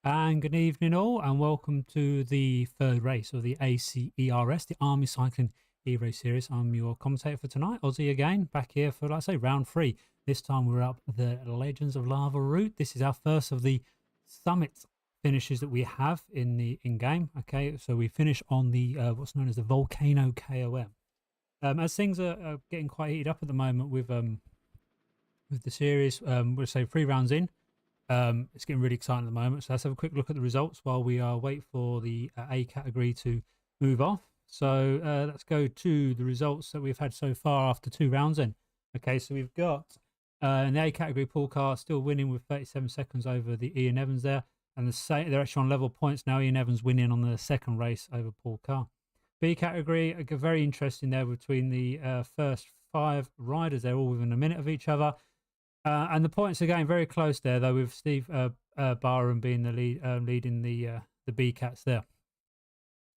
And good evening all, and welcome to the third race of the ACeRS, the Army Cycling eRace series. I'm your commentator for tonight, Ozzy again, back here for, like I say, round 3. This time we're up the Legends of Lava route. This is our first of the summit finishes that we have in the in-game. Okay, so we finish on the what's known as the Volcano KOM. As things are getting quite heated up at the moment with the series, we'll say 3 rounds in. It's getting really exciting at the moment. So let's have a quick look at the results while we wait for the A category to move off. So let's go to the results that we've had so far after 2 rounds in. Okay, so we've got in the A category, Paul Carr still winning with 37 seconds over the Ian Evans there. And they're actually on level points now. Ian Evans winning on the second race over Paul Carr. B category, very interesting there between the first 5 riders. They're all within a minute of each other. And the points are going very close there, though, with Steve Barham being the lead, leading the B Cats there.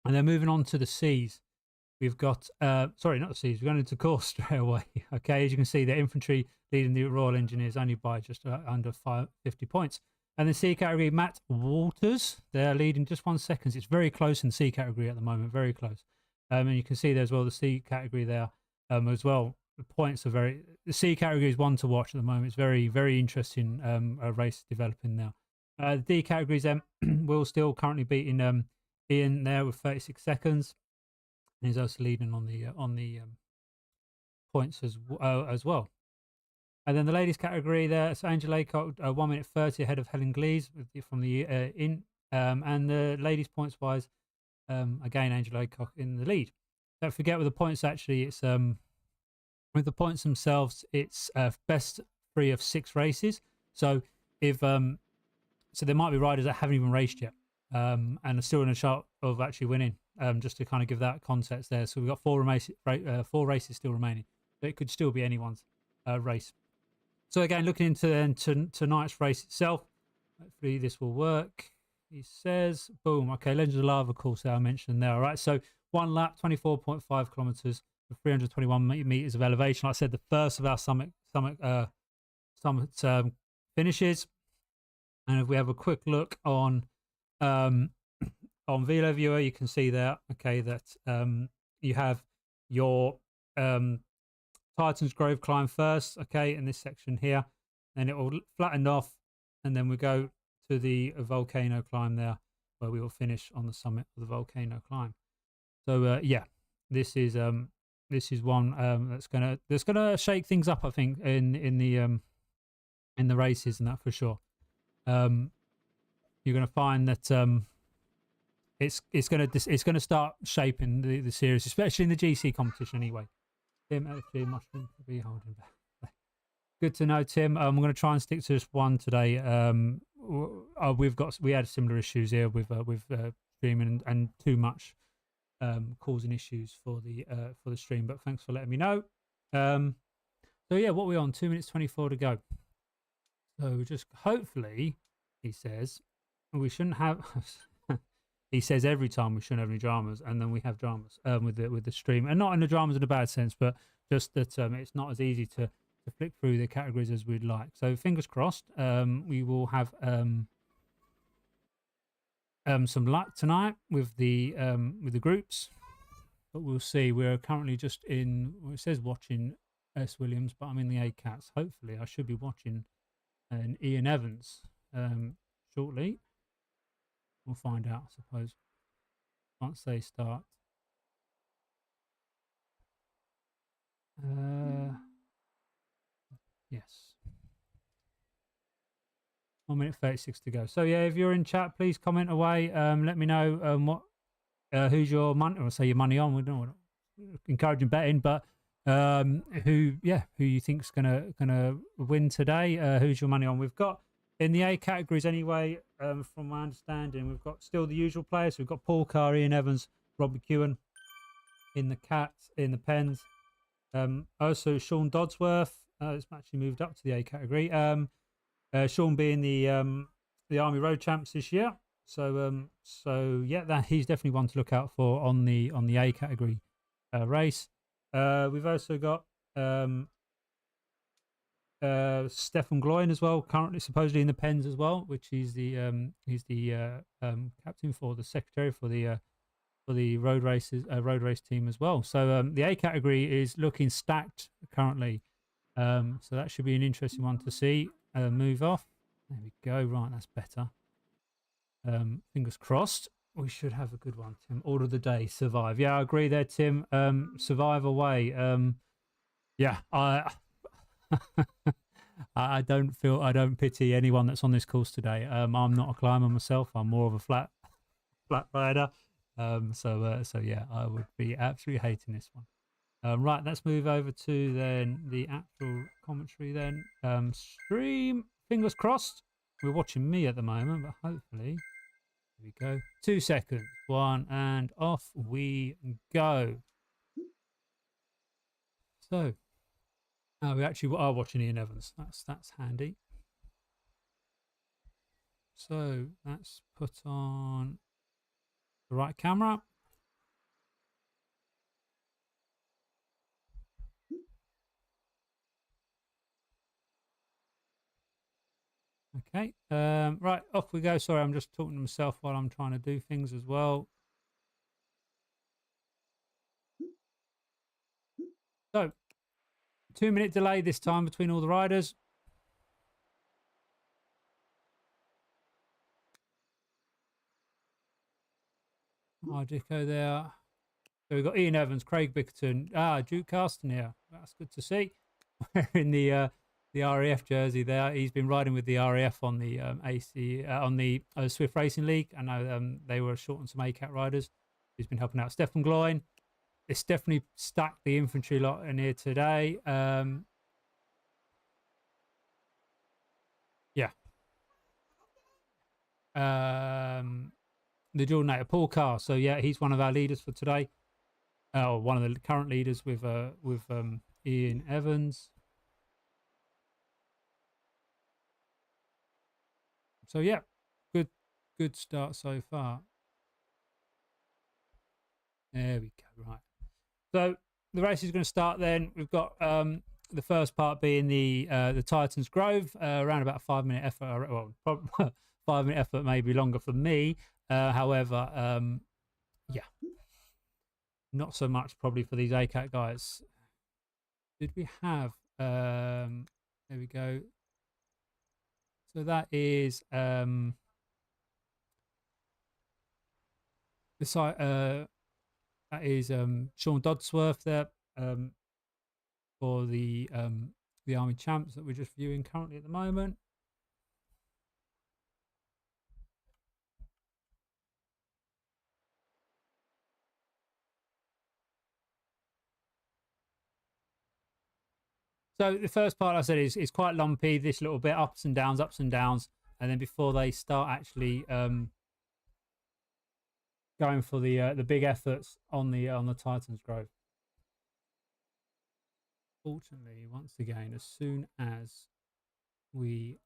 And then moving on to the C's, we've got sorry, not the C's. We're going into course straight away. Okay, as you can see, the infantry leading the Royal Engineers only by just under 50 points. And the C category, Matt Walters, they're leading just 1 second. It's very close in the C category at the moment, very close. And you can see there as well the C category there as well. The points are the C category is one to watch at the moment. It's very, very interesting race developing now. The D categories then Will still currently beating Ian there with 36 seconds. And he's also leading on the points as well. And then the ladies category there, it's Angela Aycock 1 minute 30 ahead of Helen Glees from the and the ladies points wise, again Angela Aycock in the lead. Don't forget with the points actually, it's with the points themselves, it's best 3 of 6 races. So if so, there might be riders that haven't even raced yet and are still in a shot of actually winning. Just to kind of give that context there. So we've got 4 races still remaining. So it could still be anyone's race. So again, looking into tonight's race itself, hopefully this will work. He says, boom. Okay, Legends of Lava course that I mentioned there. All right, so 1 lap, 24.5 kilometers. 321 meters of elevation. Like I said, the first of our summit finishes. And if we have a quick look on Velo Viewer, you can see there, okay, that you have your Titan's Grove climb first, okay, in this section here. Then it will flatten off, and then we go to the volcano climb there, where we will finish on the summit of the volcano climb. So yeah, this is one that's gonna shake things up, I think, in the races and that for sure. You're gonna find that it's gonna start shaping the series, especially in the GC competition anyway. Tim, actually, mushroom to be holding back. Good to know, Tim. I'm going to try and stick to just one today. We had similar issues here with streaming and too much. Causing issues for the stream, but thanks for letting me know. So yeah, what are we on? 2 minutes 24 to go. So just hopefully, he says, we shouldn't have. He says every time we shouldn't have any dramas, and then we have dramas with the stream, and not in the dramas in a bad sense, but just that it's not as easy to flick through the categories as we'd like. So fingers crossed, we will have some luck tonight with the groups, but we'll see. We're currently just in, well, it says watching S Williams, but I'm in the A Cats. Hopefully I should be watching an Ian Evans shortly. We'll find out, I suppose, once they start. Yes, 1 minute 36 to go. So yeah, if you're in chat, please comment away. Let me know what who's your money, or say your money on. We don't encouraging betting, but who you think's gonna win today? Who's your money on? We've got in the A categories anyway. From my understanding, we've got still the usual players. We've got Paul Carr, Ian Evans, Rob McEwen in the Cats, in the Pens. Also Sean Dodsworth. It's actually moved up to the A category. Sean being the Army Road Champs this year. So yeah, he's definitely one to look out for on the A category race. We've also got Stefan Gloin as well, currently supposedly in the pens as well, which he's the captain for the secretary for the road race team as well. So the A category is looking stacked currently. So that should be an interesting one to see. Move off. There we go. Right, that's better. Fingers crossed. We should have a good one, Tim. Order of the day, survive. Yeah, I agree there, Tim. Survive away. Yeah, I don't pity anyone that's on this course today. I'm not a climber myself. I'm more of a flat rider. So yeah, I would be absolutely hating this one. Right, let's move over to then the actual commentary then. Stream, fingers crossed. We're watching me at the moment, but hopefully, here we go. 2 seconds, 1, and off we go. So, we actually are watching Ian Evans. That's handy. So let's put on the right camera. Okay, right, off we go. Sorry, I'm just talking to myself while I'm trying to do things as well. So, 2-minute delay this time between all the riders. Dico there. So we've got Ian Evans, Craig Bickerton, Duke Carsten here. That's good to see. Wearing the RAF jersey there. He's been riding with the RAF on the on the Swift Racing League. I know they were short on some ACAT riders. He's been helping out Stefan Gloin. It's definitely stacked the infantry lot in here today. Yeah. The dual native Paul Carr. So yeah, he's one of our leaders for today. Or one of the current leaders with Ian Evans. So yeah, good start so far. There we go. Right. So the race is going to start then. We've got the first part being the Titans Grove, around about a 5-minute effort. Well, probably 5-minute effort, maybe longer for me. However, yeah, not so much probably for these ACAT guys. Did we have? There we go. So that is the site. That is Sean Dodsworth there for the Army Champs that we're just viewing currently at the moment. So the first part I said is quite lumpy. This little bit ups and downs, and then before they start actually going for the big efforts on the Titans Grove. Fortunately, once again, as soon as we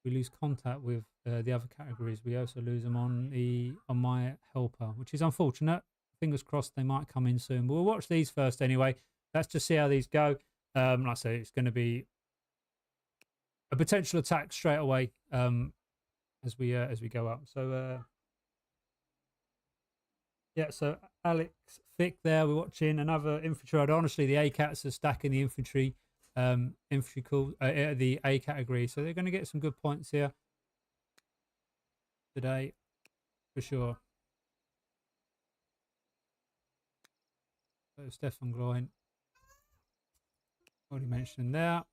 lose contact with the other categories, we also lose them on my helper, which is unfortunate. Fingers crossed they might come in soon. But we'll watch these first anyway. Let's just see how these go. Like I say, it's going to be a potential attack straight away as we go up. So yeah, so Alex Fick there. We're watching another infantry rider. Honestly, the ACATs are stacking the infantry the A category, so they're going to get some good points here today for sure. So Stefan Gloin, already mentioned there.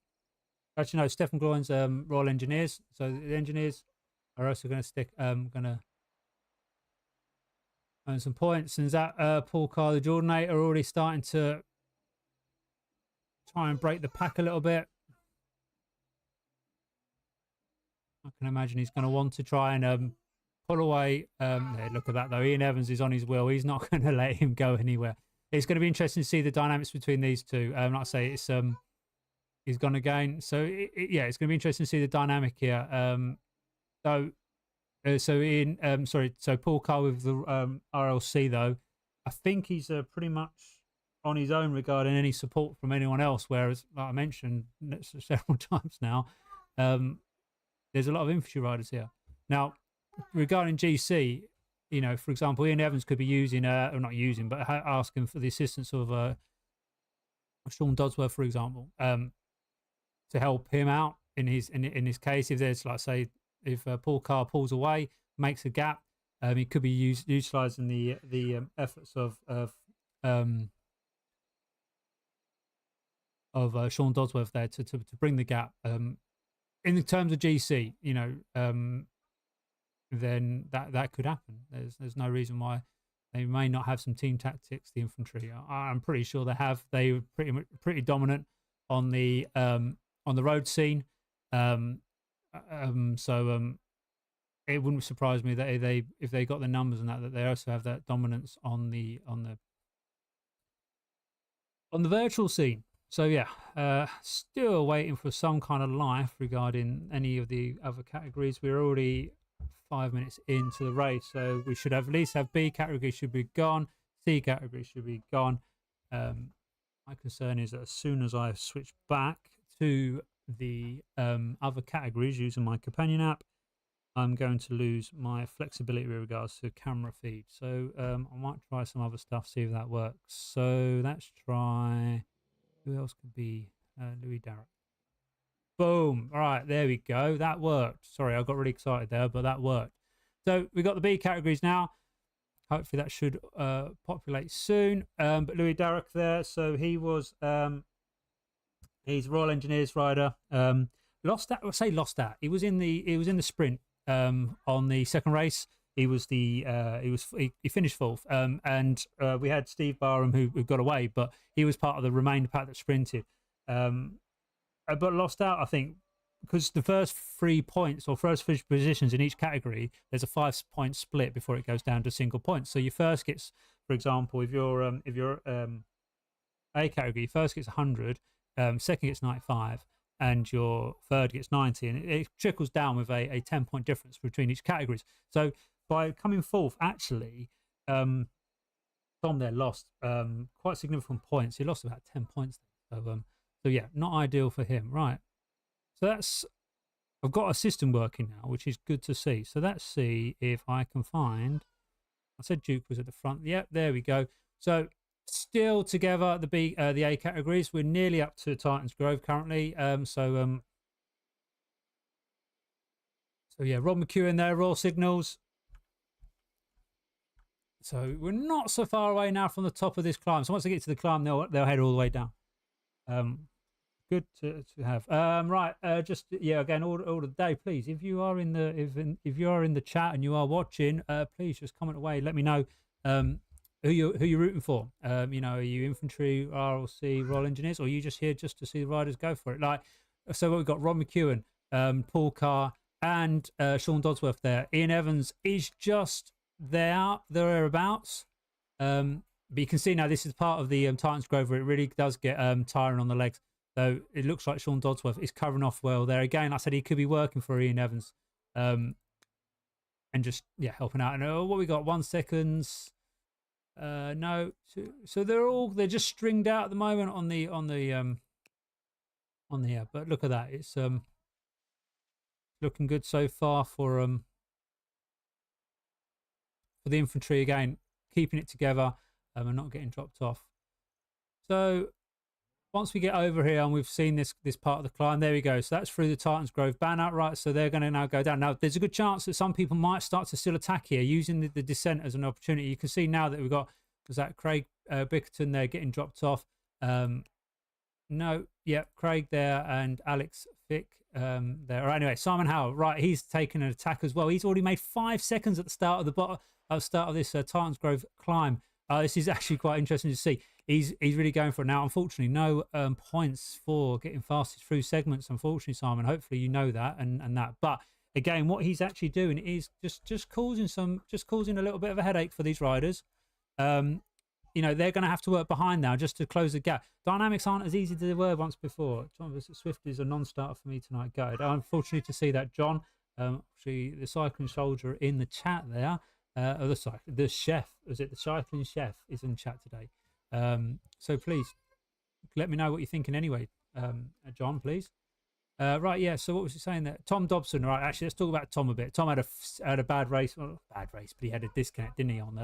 Actually, no, Stefan Gloin's Royal Engineers. So the engineers are also going to earn some points. And that Paul Carr, the Jordanate, are already starting to try and break the pack a little bit. I can imagine he's going to want to try and pull away. Yeah, look at that, though. Ian Evans is on his wheel. He's not going to let him go anywhere. It's going to be interesting to see the dynamics between these two. Like I say, it's he's gone again. So yeah, it's going to be interesting to see the dynamic here. So Paul Carr with the RLC though, I think he's pretty much on his own regarding any support from anyone else. Whereas, like I mentioned several times now, there's a lot of infantry riders here. Now, regarding GC, you know, for example, Ian Evans could be using, or not using, but asking for the assistance of Sean Dodsworth, for example, to help him out in his case. If there's, like, say, if Paul Carr pulls away, makes a gap, he could be utilising the efforts of Sean Dodsworth there to bring the gap. In terms of GC, you know, then that could happen. There's no reason why they may not have some team tactics. The infantry, I'm pretty sure they have. They were pretty dominant on the road scene. It wouldn't surprise me that if they got the numbers and that they also have that dominance on the virtual scene. So yeah, still waiting for some kind of life regarding any of the other categories. We're already 5 minutes into the race, so we should have at least have B category should be gone, C category should be gone. My concern is that as soon as I switch back to the other categories using my companion app, I'm going to lose my flexibility with regards to camera feed. So I might try some other stuff, see if that works. So let's try. Who else could be? Louis Darrett. Boom. All right, there we go. That worked. Sorry, I got really excited there, but that worked. So we got the B categories now. Hopefully that should populate soon. But Louis Darrett there. So he was, he's Royal Engineers rider. Lost that. He was in the sprint on the second race. He finished fourth, and we had Steve Barham who got away, but he was part of the remainder pack that sprinted, but lost out, I think, because the first 3 points or first 3 positions in each category, there's a 5-point split before it goes down to single points. So your first gets, for example, if you're A category, your first gets 100, second gets 95. And your third gets 90, and it trickles down with a 10-point difference between each categories. So by coming fourth, actually, Tom there lost quite significant points. He lost about 10 points. So yeah, not ideal for him. Right. So I've got a system working now, which is good to see. So let's see if I can find. I said Duke was at the front. Yep, there we go. So still together the A categories. We're nearly up to Titans Grove currently. So yeah, Rob McEwen there, Royal Signals. So we're not so far away now from the top of this climb. So once they get to the climb, they'll head all the way down. Good to have. Right, just yeah, again, order the day, please. If you are in the chat and you are watching, please just comment away. Let me know who you're rooting for. You know, are you infantry, RLC, Royal Engineers, or are you just here just to see the riders go for it? Like, so we've got Rob McEwen, Paul Carr, and Sean Dodsworth there. Ian Evans is just thereabouts. But you can see now this is part of the Titans Grove where it really does get tiring on the legs. So it looks like Sean Dodsworth is covering off well there. Again, like I said, he could be working for Ian Evans, and just helping out. And what we got? 1 second. No, so they're just stringed out at the moment on the but look at that, it's looking good so far for the infantry, again keeping it together and not getting dropped off. So once we get over here and we've seen this part of the climb, there we go. So that's through the Titans Grove banner, right? So they're going to now go down. Now there's a good chance that some people might start to still attack here using the descent as an opportunity. You can see now that we've got, was that Craig Bickerton there getting dropped off? No, yeah, Craig there and Alex Fick there. Anyway, Simon Howell, right? He's taken an attack as well. He's already made 5 seconds at the start of this Titans Grove climb. This is actually quite interesting to see. He's really going for it now. Unfortunately, no points for getting fastest through segments. Unfortunately, Simon. Hopefully, you know that and that. But again, what he's actually doing is just causing a little bit of a headache for these riders. You know, they're going to have to work behind now just to close the gap. Dynamics aren't as easy as they were once before. John Swift is a non-starter for me tonight. Go. Unfortunately to see that, John. Actually, the cycling soldier in the chat there. The chef, was it the cycling chef, is in chat today. So please let me know what you're thinking anyway, John, please. Right, yeah. So what was he saying there? Tom Dobson. Right, actually, let's talk about Tom a bit. Tom had a bad race, well, bad race, but he had a disconnect, didn't he, on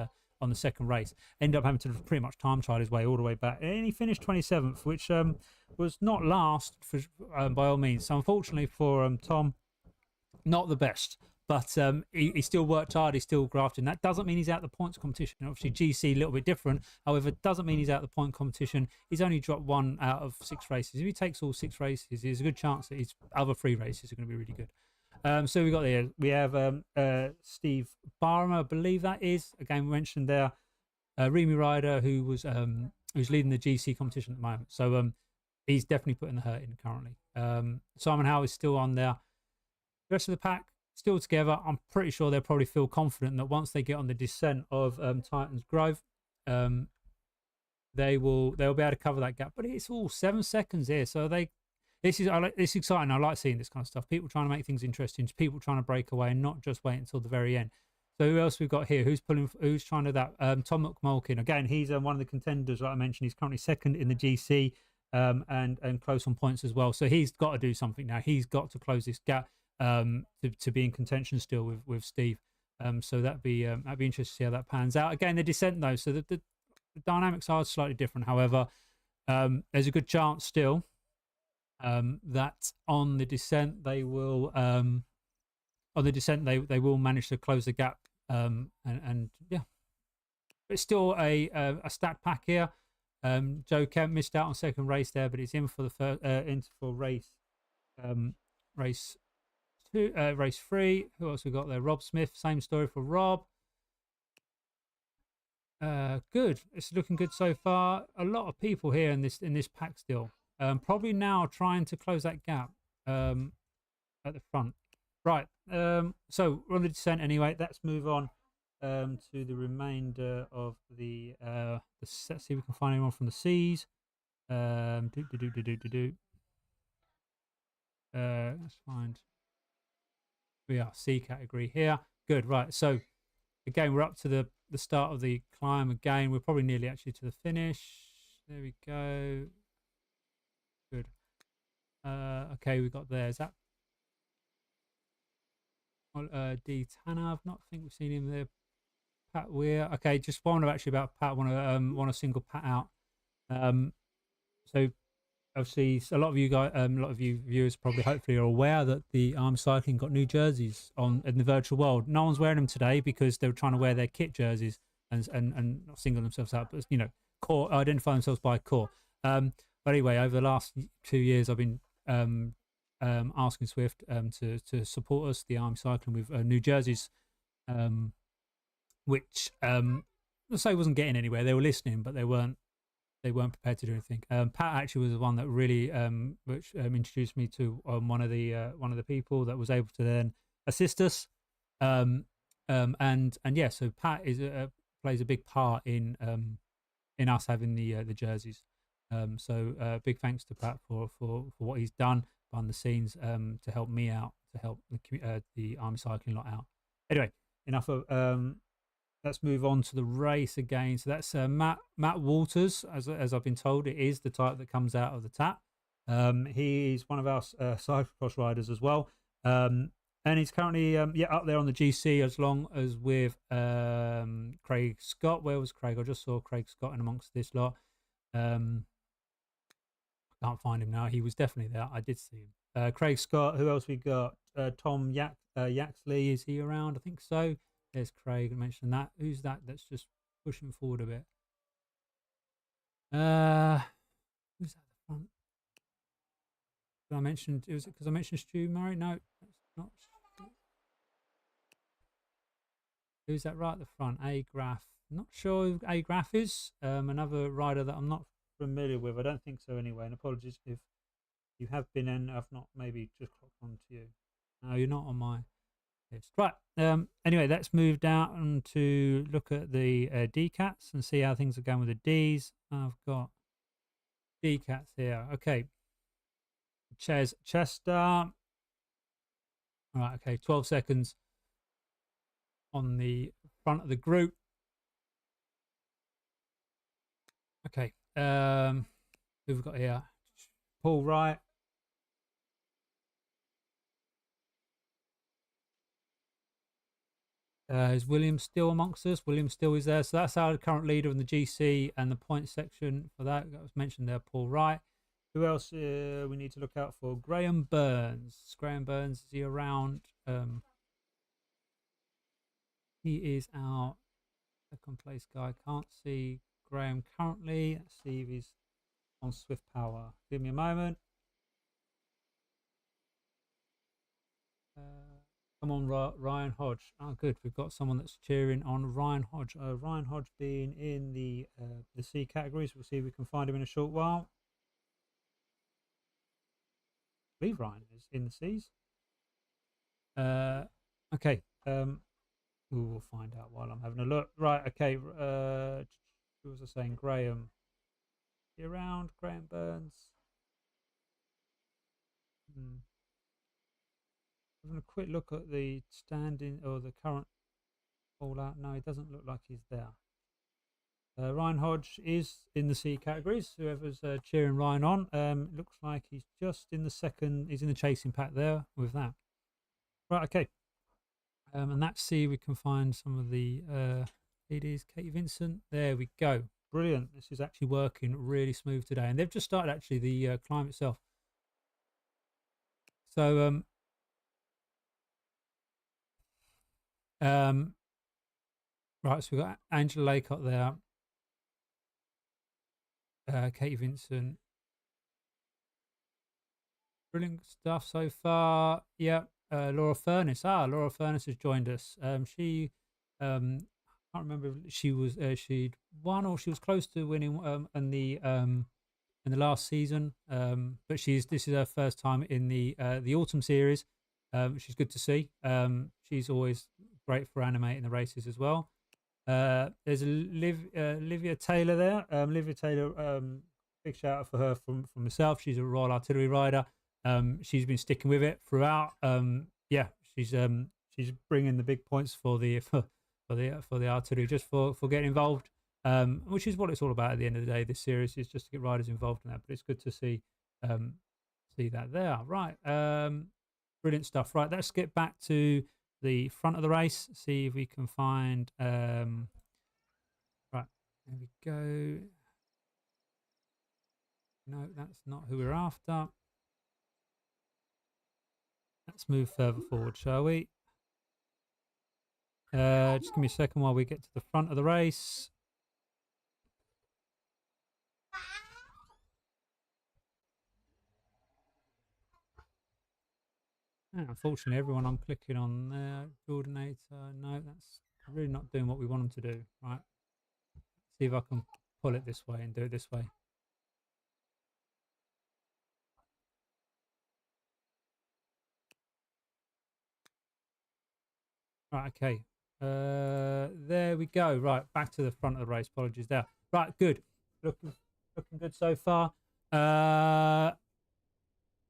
the second race? Ended up having to pretty much time trial his way all the way back, and he finished 27th, which was not last for by all means. So unfortunately for Tom, not the best. But he still worked hard. He's still grafting. That doesn't mean he's out of the points competition. Obviously, GC a little bit different. However, it doesn't mean he's out of the point competition. He's only dropped 1 out of 6 races. If he takes all 6 races, there's a good chance that his other 3 races are going to be really good. So we have Steve Barham, I believe that is. Again, we mentioned there Remy Ryder, who's leading the GC competition at the moment. So he's definitely putting the hurt in currently. Simon Howe is still on there. The rest of the pack still together. I'm pretty sure they'll probably feel confident that once they get on the descent of Titans Grove, they'll be able to cover that gap. But it's all 7 seconds here, so this is exciting. I like seeing this kind of stuff. People trying to make things interesting. People trying to break away and not just wait until the very end. So who else we've got here? Who's trying to that? Tom McMulkin. Again, he's one of the contenders, like I mentioned. He's currently 2nd in the GC and close on points as well. So he's got to do something now. He's got to close this gap. To be in contention still with Steve, so that'd be interesting to see how that pans out. Again, the descent though, so the dynamics are slightly different. However, there's a good chance still that on the descent they will they will manage to close the gap. And yeah, it's still a stat pack here. Joe Kemp missed out on second race there, but it's in for the first race. Race 3. Who else we got there? Rob Smith. Same story for Rob. Good. It's looking good so far. A lot of people here in this pack still. Probably now trying to close that gap at the front. Right. So we're on the descent anyway. Let's move on to the remainder of the let's see if we can find anyone from the C's. Let's find. We are C category here. Good, right. So again, we're up to the start of the climb again. We're probably nearly actually to the finish. There we go. Good. Okay, we got there. Is that D Tanner? I've not think we've seen him there. Pat Weir. Okay, just one actually about Pat. Want to single Pat out. So obviously, a lot of you guys, a lot of you viewers probably hopefully are aware that the Army Cycling got new jerseys in the virtual world. No one's wearing them today because they were trying to wear their kit jerseys and not single themselves out, but Corp, identify themselves by Corp. But anyway, over the last 2 years, I've been asking Swift to support us, the Army Cycling, with new jerseys, which let's say wasn't getting anywhere. They were listening, but they weren't prepared to do anything. Pat actually was the one that really introduced me to one of the people that was able to then assist us. And yeah, so Pat plays a big part in us having the jerseys. So big thanks to Pat for what he's done behind the scenes to help me out, to help the Army Cycling lot out. Anyway, enough of. Let's move on to the race again. So that's Matt Walters, as I've been told, it is the type that comes out of the tap. He's one of our cyclocross riders as well, and he's currently up there on the GC, as long as with Craig Scott. Where was Craig? I just saw Craig Scott in amongst this lot. Can't find him now. He was definitely there. I did see him. Craig Scott. Who else we got? Tom Yaxley. Is he around? I think so. There's Craig. I mentioned that. Who's that? That's just pushing forward a bit. Who's that at the front? I mentioned. Was it because I mentioned Stu Murray? No, that's not. Who's that right at the front? A Graph. Not sure who A Graph is. Another rider that I'm not familiar with. I don't think so anyway. And apologies if you have been in. I've not maybe just clocked on to you. No, you're not on my. Right. Anyway, let's move down to look at the DCATs and see how things are going with the Ds. I've got DCATs here. Okay. Chester. All right. Okay. 12 seconds on the front of the group. Okay. Who we've got here? Paul Wright. Is William still amongst us? William still is there. So that's our current leader in the GC and the point section for that. That was mentioned there, Paul Wright. Who else we need to look out for? Graham Burns. Graham Burns, is he around? He is our second place guy. Can't see Graham currently. Let's see if he's on Swift Power. Give me a moment. Come on, Ryan Hodge. Oh, good. We've got someone that's cheering on Ryan Hodge. Ryan Hodge being in the C categories. We'll see if we can find him in a short while. I believe Ryan is in the C's. Okay. We will find out while I'm having a look. Right. Okay. Who was I saying? Graham. Is he around? Graham Burns. Having a quick look at the standing or the current all out. No, it doesn't look like he's there. Ryan Hodge is in the C categories. Whoever's cheering Ryan on, looks like he's just in the second. He's in the chasing pack there with that. Right, okay. And that's C. We can find some of the ladies. Katie Vincent. There we go. Brilliant. This is actually working really smooth today, and they've just started actually the climb itself. So right, so we've got Angela Laycott there. Katie Vincent. Brilliant stuff so far. Yeah. Laura Furness. Laura Furness has joined us. She, I can't remember if she was she'd won or she was close to winning in the last season. But this is her first time in the autumn series, which is good to see. She's always great for animating the races as well. There's Olivia Taylor there. Olivia Taylor, big shout out for her from myself. She's a Royal Artillery rider. She's been sticking with it throughout. Yeah, she's bringing the big points for the artillery, just for getting involved. Which is what it's all about at the end of the day. This series is just to get riders involved in that. But it's good to see that there. Right. Brilliant stuff. Right, let's get back to the front of the race, see if we can find right, there we go. No, that's not who we're after. Let's move further forward, shall we? Just give me a second while we get to the front of the race. Unfortunately, everyone I'm clicking on there, coordinator, no, that's really not doing what we want them to do. Right, see if I can pull it this way and do it this way. Right, okay. There we go. Right, back to the front of the race. Apologies there. Right, good. Looking good so far.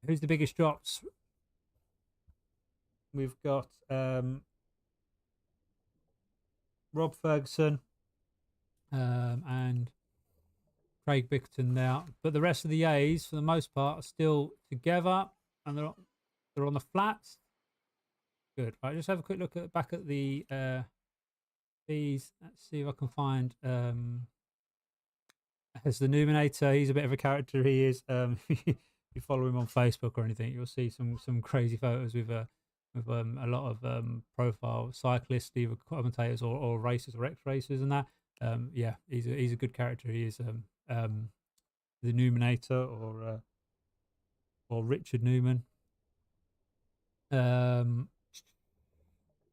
Who's the biggest drops? We've got Rob Ferguson and Craig Bickerton now, but the rest of the A's, for the most part, are still together, and they're on the flats. Good. Right, just have a quick look back at the these. Let's see if I can find as the Numinator. He's a bit of a character. He is. If you follow him on Facebook or anything, you'll see some crazy photos with a lot of profile cyclists, either commentators or racers or ex racers and that. Yeah, he's a good character. He is the Numinator or Richard Newman.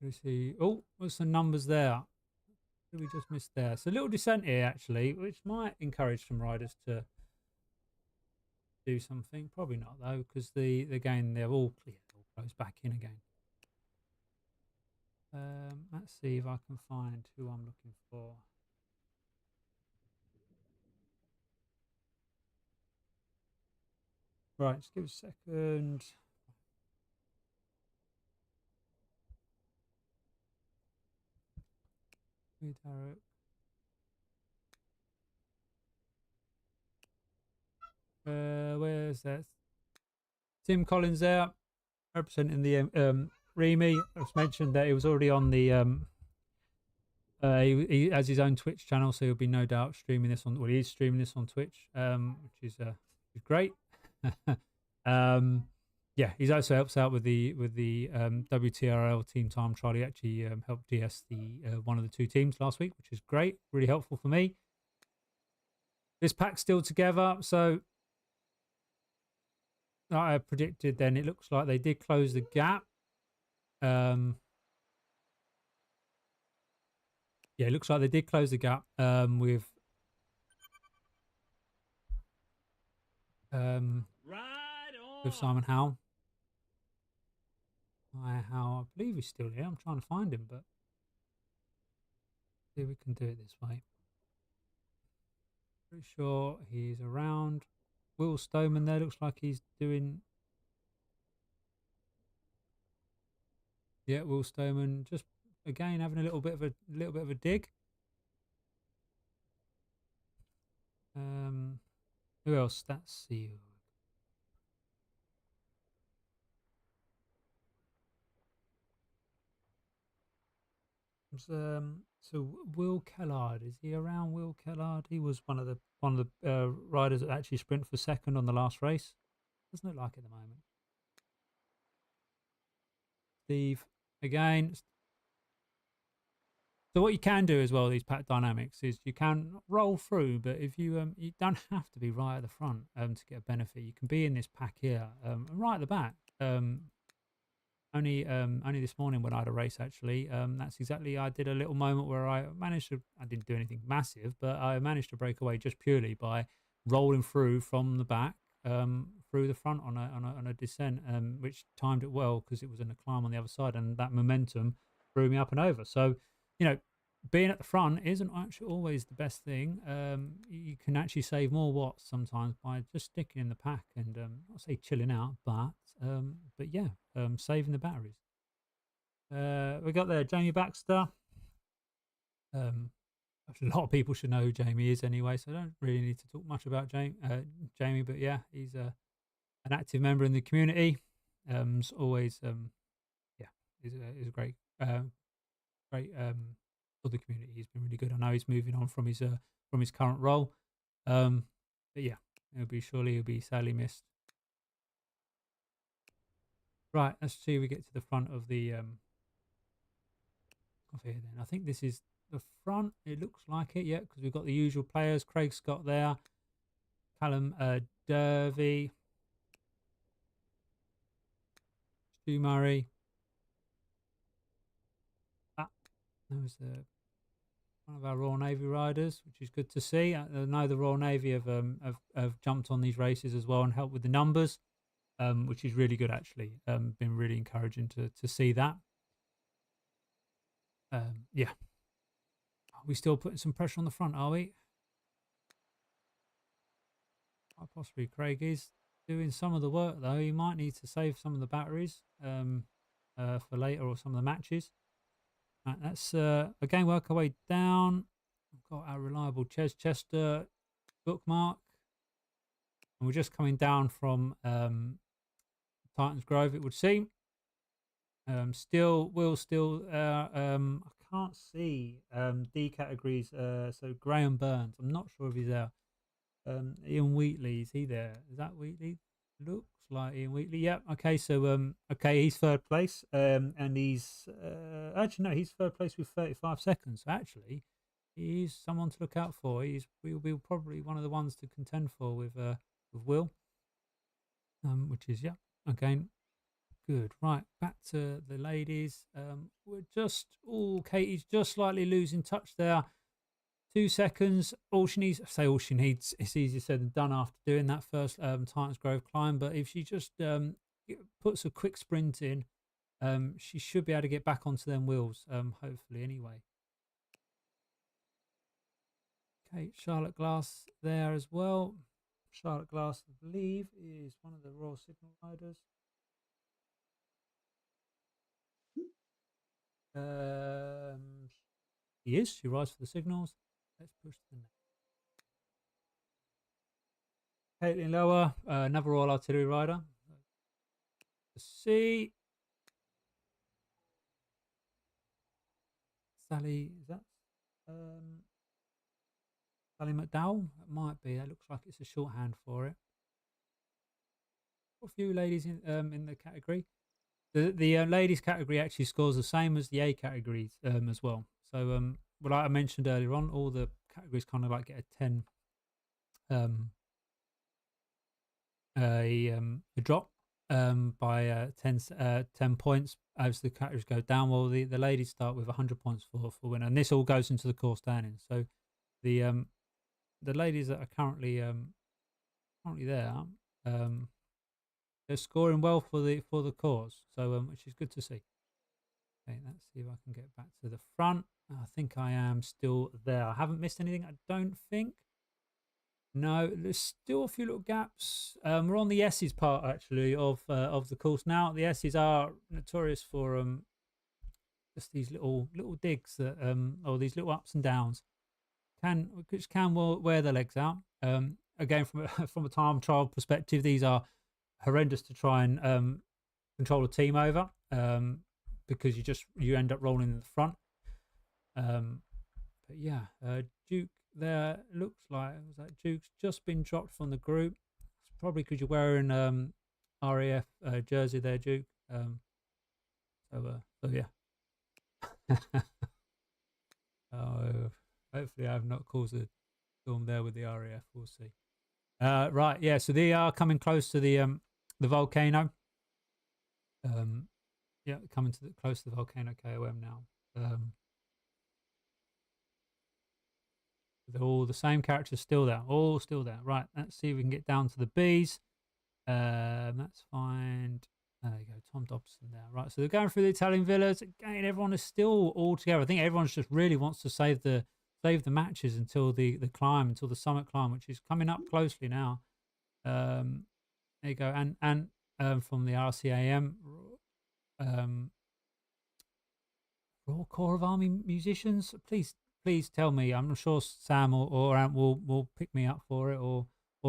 Let's see. Oh, what's the numbers there? What did we just miss there? So a little descent here actually, which might encourage some riders to do something. Probably not though, because again they're all clear, all close back in again. Let's see if I can find who I'm looking for. Right, just give us a second. Where's that? Tim Collins there, representing the Remy. I've mentioned that he was already on the he has his own Twitch channel, so he'll be no doubt streaming this on. Well, he is streaming this on Twitch, which is great. Yeah, he's also helps out with the WTRL team time trial. He actually helped DS the one of the two teams last week, which is great, really helpful for me. This pack's still together, so I predicted. Then it looks like they did close the gap. Yeah, it looks like they did close the gap with Simon Howell. I believe he's still here. I'm trying to find him, but see if we can do it this way. Pretty sure he's around. Will Stoneman there looks like he's doing. Yeah, Will Stoneman just again having a little bit of a dig. Who else? That's you. So Will Kellard, is he around? Will Kellard, he was one of the riders that actually sprint for second on the last race. Doesn't look like it at the moment. Steve again. So what you can do as well, these pack dynamics, is you can roll through, but if you you don't have to be right at the front to get a benefit. You can be in this pack here, right at the back. Only this morning when I had a race, actually, that's exactly, I did a little moment where I didn't do anything massive, but I managed to break away just purely by rolling through from the back through the front on a descent, which timed it well because it was in a climb on the other side, and that momentum threw me up and over. So, being at the front isn't actually always the best thing. You can actually save more watts sometimes by just sticking in the pack and not say chilling out, but yeah, saving the batteries. We got there Jamie Baxter. A lot of people should know who Jamie is anyway, so I don't really need to talk much about Jamie. But yeah, he's an active member in the community. Always, yeah, he's a great for the community. He's been really good. I know he's moving on from his current role, but yeah, he'll be sadly missed. Right, let's see if we get to the front of the of here then. I think this is the front. It looks like it, yeah, because we've got the usual players. Craig Scott there, Callum Dervey, Stu Murray. That was one of our Royal Navy riders, which is good to see. I know the Royal Navy have jumped on these races as well and helped with the numbers, which is really good actually. Been really encouraging to see that. Yeah. Are we still putting some pressure on the front, are we? Possibly. Craig is doing some of the work though. He might need to save some of the batteries for later or some of the matches. Right, let's again work our way down. We've got our reliable Chester bookmark, and we're just coming down from Titans Grove, it would seem. I can't see D categories. So Graham Burns, I'm not sure if he's there. Ian Wheatley, is he there? Is that Wheatley? Looks like Ian Wheatley. Yep. Okay. So okay, he's third place. And he's actually no, he's third place with 35 seconds. So actually, he's someone to look out for. We'll be probably one of the ones to contend for with Will. Which is yeah. Again, good. Right, back to the ladies. We're just Katie's just slightly losing touch there. 2 seconds. All she needs, all she needs, it's easier said than done after doing that first Titans Grove climb. But if she just puts a quick sprint in, she should be able to get back onto them wheels, hopefully anyway. Okay, Charlotte Glass there as well. Charlotte Glass, I believe, is one of the Royal Signal riders. He is. She rides for the signals. Let's push to the next. Caitlin lower, another Royal Artillery rider. C. Sally, is that Sally McDowell? It might be. That looks like it's a shorthand for it. A few ladies in the category. The ladies category actually scores the same as the A categories as well. So well, like I mentioned earlier on, all the categories kind of like get a 10 a drop by 10 points as the categories go down. Well, the ladies start with 100 points for winner, and this all goes into the core standings. So the ladies that are currently there, they're scoring well for the cause. So which is good to see. Okay, let's see if I can get back to the front. I think I am still there. I haven't missed anything, I don't think. No, there's still a few little gaps. We're on the S's part actually of the course now. The S's are notorious for just these little digs that or these little ups and downs which can wear their legs out. Again, from from a time trial perspective, these are horrendous to try and control a team over because you end up rolling in the front. But yeah, Duke there looks like Duke's just been dropped from the group. It's probably because you're wearing RAF jersey there, Duke. So yeah. Hopefully I have not caused a storm there with the RAF. We'll see. Right, yeah. So they are coming close to the volcano. Yeah, coming close to the volcano KOM now. They're all the same characters still there. All still there. Right, let's see if we can get down to the Bs. Let's find... There you go, Tom Dobson there. Right, so they're going through the Italian villas. Again, everyone is still all together. I think everyone just really wants to save the matches until the climb, until the summit climb, which is coming up closely now. There you go. And from the RCAM, Royal Corps of Army Musicians. Please tell me. I'm sure Sam or Ant will pick me up for it, or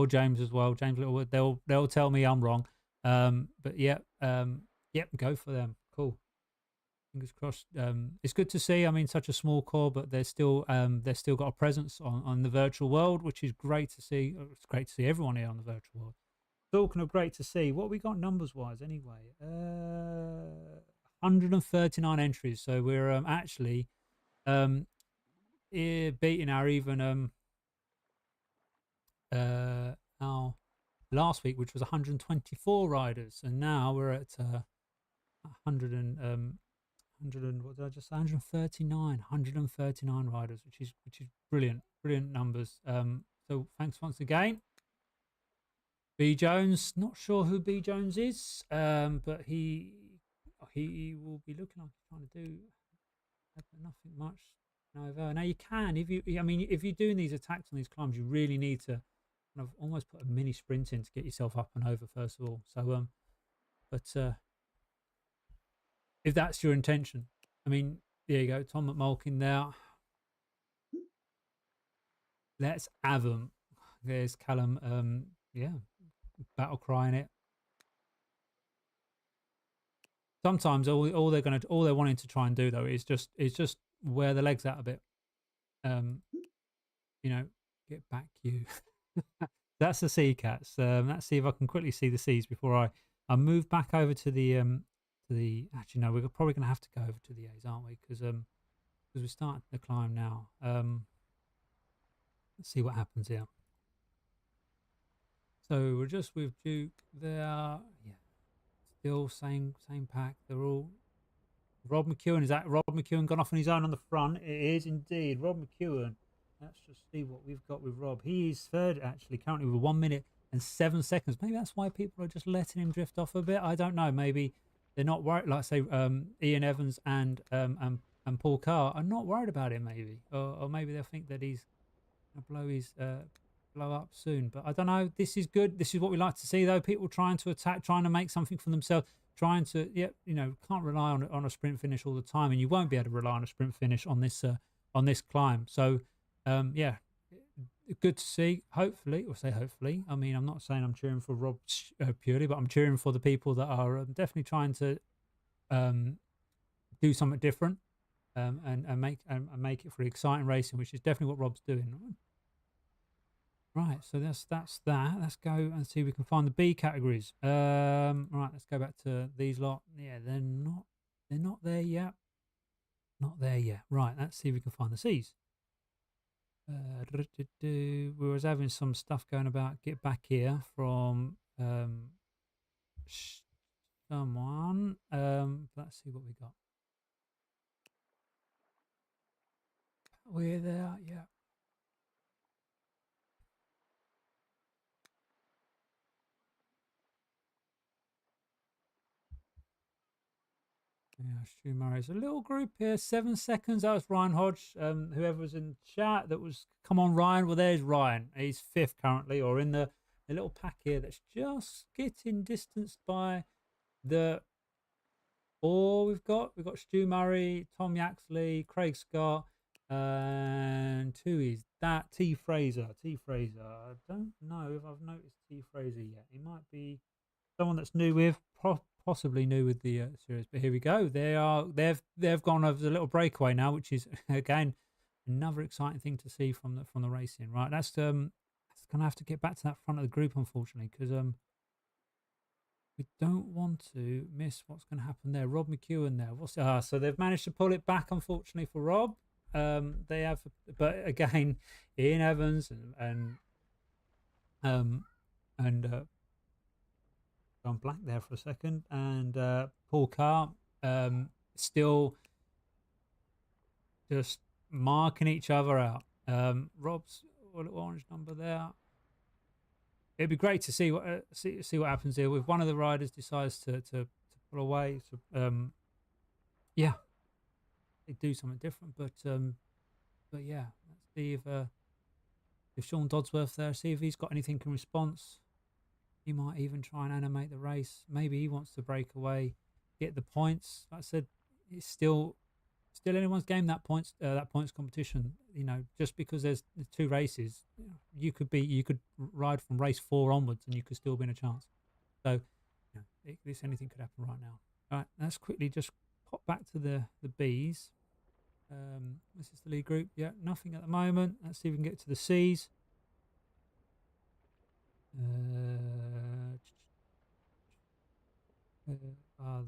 James as well. James Littlewood. They'll tell me I'm wrong. But yeah, go for them. Cool. Fingers crossed. It's good to see. I mean, such a small core, but they're still got a presence on the virtual world, which is great to see. It's great to see everyone here on the virtual world. Talking of great to see, what we got numbers wise anyway? 139 entries. So we're actually beating our even our last week, which was 124 riders, and now we're at 100 and what did I just say? 139 riders, which is brilliant numbers. So thanks once again. B Jones, not sure who B Jones is, but he will be looking like he's trying to do nothing much. No, now you can if you're doing these attacks on these climbs, you really need to kind of almost put a mini sprint in to get yourself up and over first of all. So but if that's your intention, I mean, there you go, Tom McMulkin there. Let's have them. There's Callum. Yeah, battle crying it. Sometimes all they're wanting to try and do though is just wear the legs out a bit. Get back you. That's the sea cats. Let's see if I can quickly see the seas before I move back over to the actually no, we're probably gonna have to go over to the A's, aren't we? Because we're starting the climb now. Let's see what happens here. So we're just with Duke there. Yeah. Still same pack. They're all Rob McEwen. Is that Rob McEwen gone off on his own on the front? It is indeed. Rob McEwen. Let's just see what we've got with Rob. He's third actually, currently with 1 minute and 7 seconds. Maybe that's why people are just letting him drift off a bit. I don't know. Maybe they're not worried. Like say Ian Evans and Paul Carr are not worried about him. Maybe, or maybe they'll think that he's gonna blow up soon. But I don't know. This is good. This is what we like to see, though. People trying to attack, trying to make something for themselves, trying to can't rely on a sprint finish all the time, and you won't be able to rely on a sprint finish on this climb. So good to see. Hopefully, or say hopefully. I mean, I'm not saying I'm cheering for Rob purely, but I'm cheering for the people that are definitely trying to um, do something different and make it for exciting racing, which is definitely what Rob's doing. Right, so that's that. Let's go and see if we can find the B categories. Right, let's go back to these lot. Yeah, they're not there yet. Not there yet. Right, let's see if we can find the C's. We was having some stuff going about get back here from someone. Let's see what we got. We're there, yeah. Yeah, Stu Murray's a little group here. 7 seconds. That was Ryan Hodge. Whoever was in chat that was, come on, Ryan. Well, there's Ryan. He's 5th currently, or in the little pack here that's just getting distanced by the 4 we've got. We've got Stu Murray, Tom Yaxley, Craig Scott, and who is that? T Fraser. T Fraser. I don't know if I've noticed T Fraser yet. He might be someone that's new with, possibly new with the series. But here we go. They've gone over a little breakaway now, which is again another exciting thing to see from the racing. Right, that's gonna have to get back to that front of the group, unfortunately, because we don't want to miss what's going to happen there. Rob McEwen there. So they've managed to pull it back, unfortunately for Rob. They have, but again, Ian Evans and gone blank there for a second, and Paul Carr still just marking each other out. Rob's little orange number there. It'd be great to see what happens here. If one of the riders decides to pull away, so, yeah, they do something different. But yeah, let's see if Sean Dodsworth there, see if he's got anything in response. He might even try and animate the race. Maybe he wants to break away, get the points. Like I said, it's still anyone's game, that points competition. You know, just because there's 2 races, you could ride from race 4 onwards and you could still be in a chance. So, this anything could happen right now. All right, let's quickly just pop back to the B's. This is the lead group. Yeah, nothing at the moment. Let's see if we can get to the C's.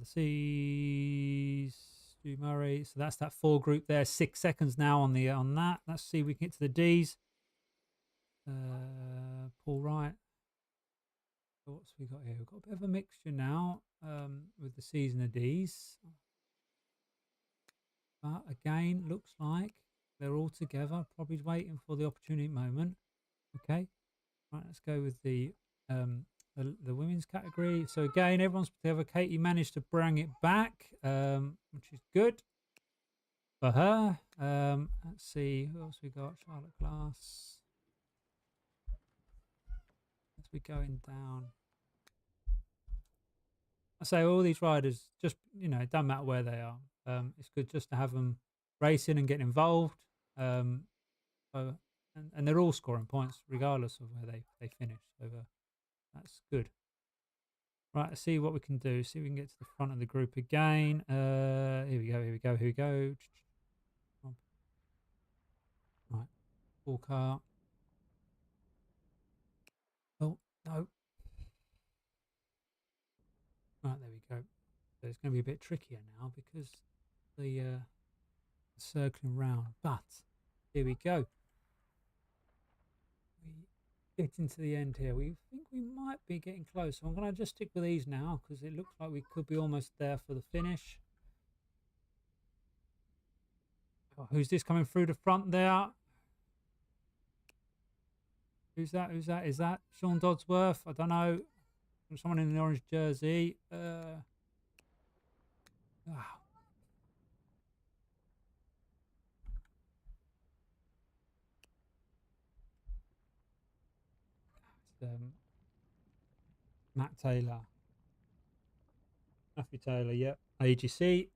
The C's, Stu Murray. So that's that 4 group there. 6 seconds now on that. Let's see if we can get to the D's. Paul Wright. So what's we got here? We've got a bit of a mixture now with the C's and the D's. But again, looks like they're all together, probably waiting for the opportunity moment. Okay. Right, let's go with the women's category. So again, everyone's together. Katie managed to bring it back, which is good for her. Let's see who else we got. Charlotte Glass. As we're going down, I say all these riders, just it doesn't matter where they are. It's good just to have them racing and getting involved. So, and they're all scoring points regardless of where they finish. So that's good. Right, let's see what we can do. See if we can get to the front of the group again. Here we go. Right, full car. Oh, no. Right, there we go. So it's going to be a bit trickier now because the circling round. But here we go. We get into the end here. We think we might be getting close. So I'm going to just stick with these now because it looks like we could be almost there for the finish. Oh, who's this coming through the front there? Who's that? Is that Sean Dodsworth? I don't know. Someone in the orange jersey. Matt Taylor. Matthew Taylor, yep. AGC.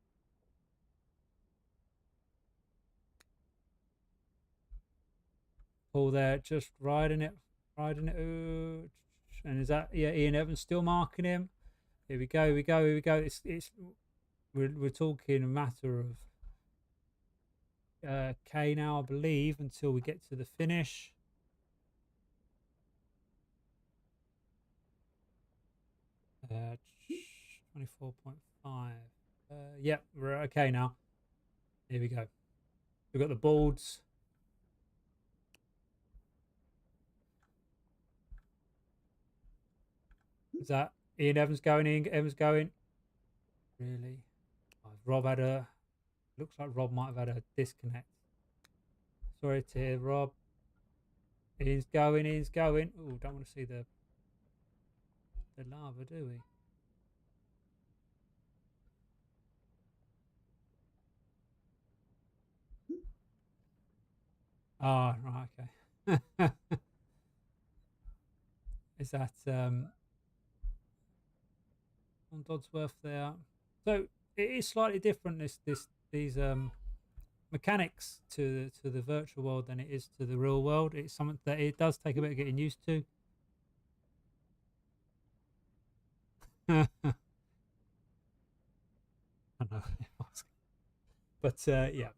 Paul there, just riding it. Ooh. And is that, yeah, Ian Evans still marking him? Here we go. We're talking a matter of K now, I believe, until we get to the finish. Uh, 24.5. Yep, we're okay now. Here we go. We've got the boards. Is that Ian Evans going in? Evans going? Really? Oh, Rob had a... Looks like Rob might have had a disconnect. Sorry to hear, Rob. Ian's going. Oh, don't want to see the lava, do we? Oh, right, okay. Is that on Dodsworth there? So it is slightly different. These mechanics to the virtual world than it is to the real world. It's something that it does take a bit of getting used to. I know, but yeah,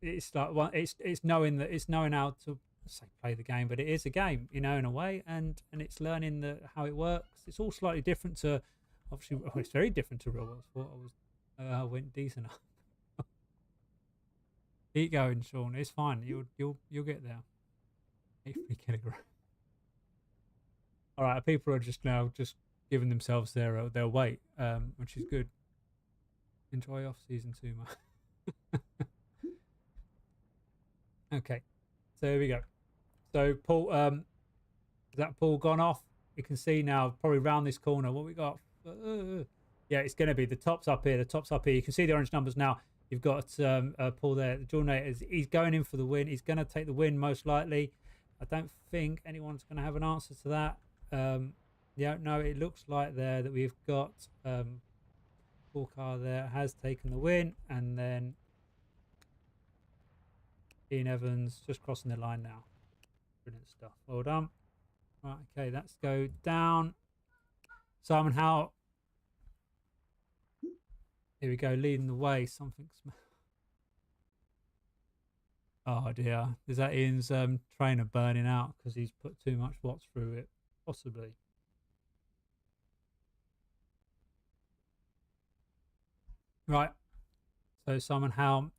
it's like it's knowing how to say play the game, but it is a game, you know, in a way, and it's learning how it works. It's all slightly different to, obviously, well, it's very different to real world. What I went decent. Keep going, Sean. It's fine. You'll get there. 83 kilograms. All right, people are just giving themselves their weight, which is good. Enjoy off season 2, man. Okay, so here we go. So Paul, is that Paul gone off? You can see now, probably round this corner. What we got? Yeah, it's going to be the top's up here. You can see the orange numbers now. You've got Paul there. The Jornator, he's going in for the win. He's going to take the win most likely. I don't think anyone's going to have an answer to that. Yeah, no, it looks like there that we've got Paul Carr there has taken the win, and then Ian Evans just crossing the line now. Brilliant stuff. Well done. Right, okay, let's go down. Simon Howell. Here we go, leading the way. Oh dear. Is that Ian's trainer burning out because he's put too much watts through it? Possibly. Right. So Simon Howell,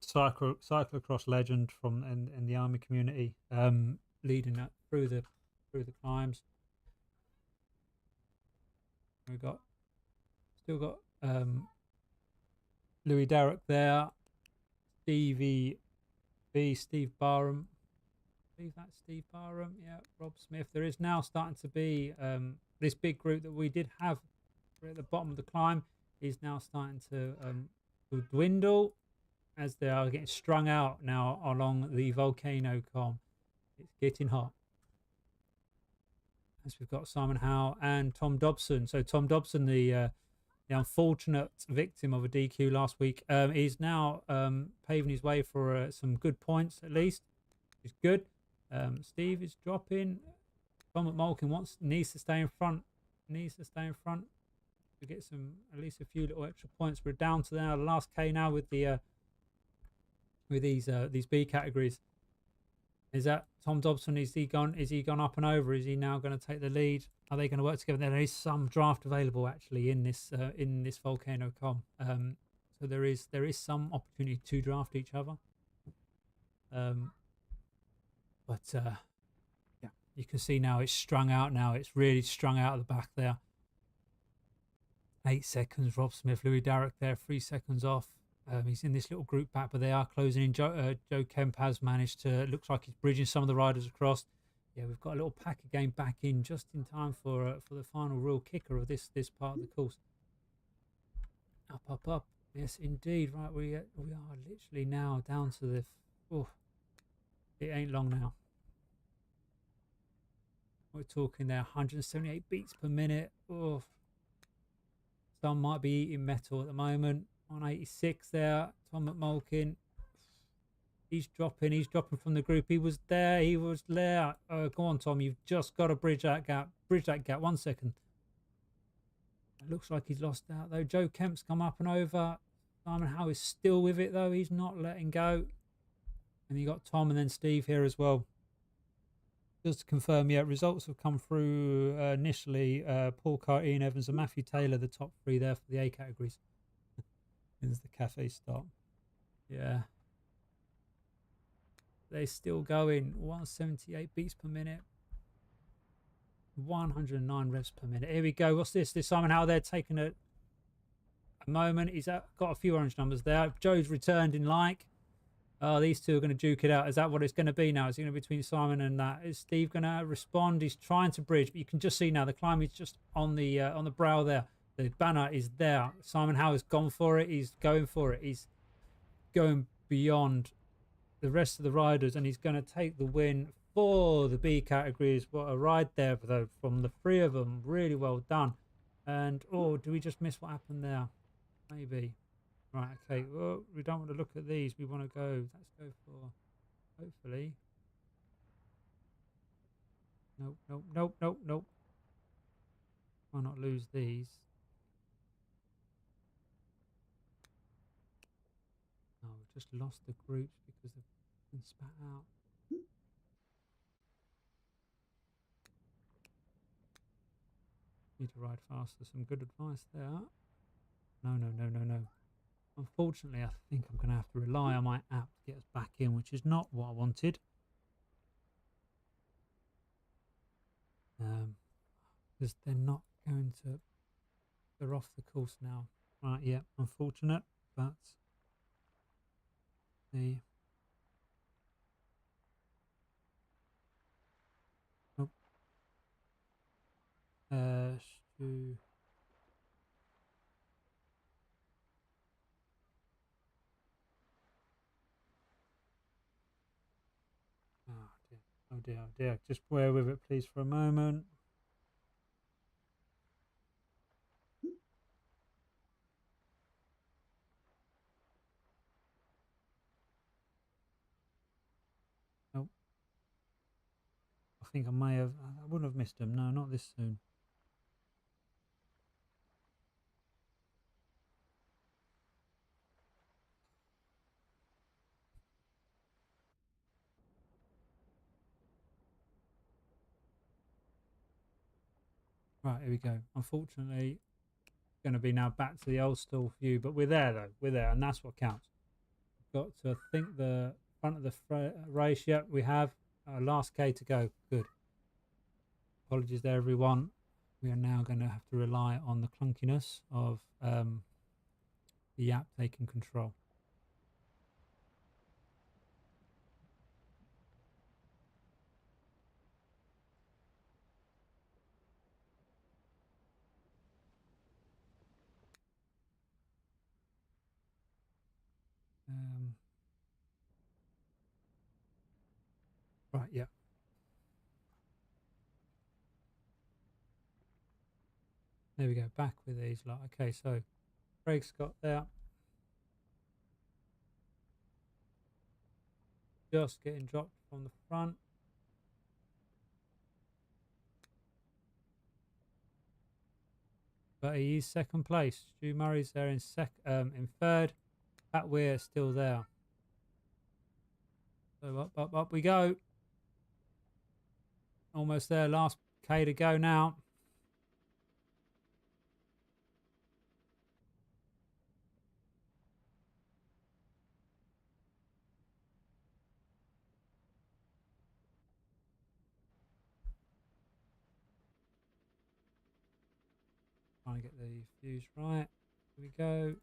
cyclocross legend from in the army community, leading that through the climbs. We've still got Louis Derrick there, Stevie B, Steve Barham. I believe that's Steve Barham. Yeah, Rob Smith. There is now starting to be this big group that we did have at the bottom of the climb is now starting to dwindle as they are getting strung out now along the volcano column. It's getting hot. As we've got Simon Howell and Tom Dobson. So Tom Dobson, the unfortunate victim of a DQ last week, is now paving his way for some good points at least. It's good. Steve is dropping. Tom McMulkin needs to stay in front. To get at least a few little extra points. We're down to the last K now with the with these B categories. Is that Tom Dobson? Is he gone up and over? Is he now going to take the lead? Are they going to work together? There is some draft available actually in this volcano com. So there is some opportunity to draft each other. But yeah, you can see now it's strung out. Now it's really strung out at the back there. 8 seconds. Rob Smith, Louis Derrick there, 3 seconds off. He's in this little group back, but they are closing in. Joe Kemp has managed to, looks like he's bridging some of the riders across. Yeah, we've got a little pack again back in just in time for the final real kicker of this part of the course. Up. Yes, indeed. Right, we are literally now down to the... Oh, it ain't long now. We're talking there 178 beats per minute. Oh, some might be eating metal at the moment. 186 there. Tom McMulkin. He's dropping from the group. He was there. Oh, go on, Tom. You've just got to bridge that gap. Bridge that gap. 1 second. It looks like he's lost out, though. Joe Kemp's come up and over. Simon Howe is still with it, though. He's not letting go. And you got Tom and then Steve here as well. Just to confirm, yeah, results have come through initially. Paul Carr, Ian Evans and Matthew Taylor, the top 3 there for the A categories. There's the cafe stop. Yeah. They're still going. 178 beats per minute. 109 revs per minute. Here we go. What's this? This Simon Howe there taking a moment. He's got a few orange numbers there. Joe's returned in like. Oh, these two are going to duke it out. Is that what it's going to be now? Is it going to be between Simon and that? Is Steve going to respond? He's trying to bridge, but you can just see now the climb is just on the brow there. The banner is there. Simon Howe has gone for it. He's going for it. He's going beyond the rest of the riders, and he's going to take the win for the B categories. What a ride there, though, from the 3 of them. Really well done. And, oh, do we just miss what happened there? Maybe. Right, okay. Well, we don't want to look at these. We want to go. Let's go for, hopefully. Nope, nope, nope, nope, nope. Why not lose these? No, we've just lost the groups because they've been spat out. Need to ride faster. Some good advice there. No, no, no, no, no. Unfortunately, I think I'm going to have to rely on my app to get us back in, which is not what I wanted. Because they're not going to... They're off the course now. Right, yeah, unfortunate, but... The... Oh. Stu... Oh dear, oh dear. Just bear with it, please, for a moment. Nope. I think I may have... I wouldn't have missed him. No, not this soon. Right, here we go. Unfortunately, going to be now back to the old stall view, but we're there, though. We're there, and that's what counts. Got to, I think, the front of the race. Yep, we have. Last K to go. Good. Apologies there, everyone. We are now going to have to rely on the clunkiness of the app taking control. Right, yeah. There we go, back with these lot. Okay, so Craig Scott there. Just getting dropped from the front. But he is second place. Stu Murray's there in third. Pat Weir still there. So up we go. Almost there. Last K to go now. Trying to get the views right. Here we go.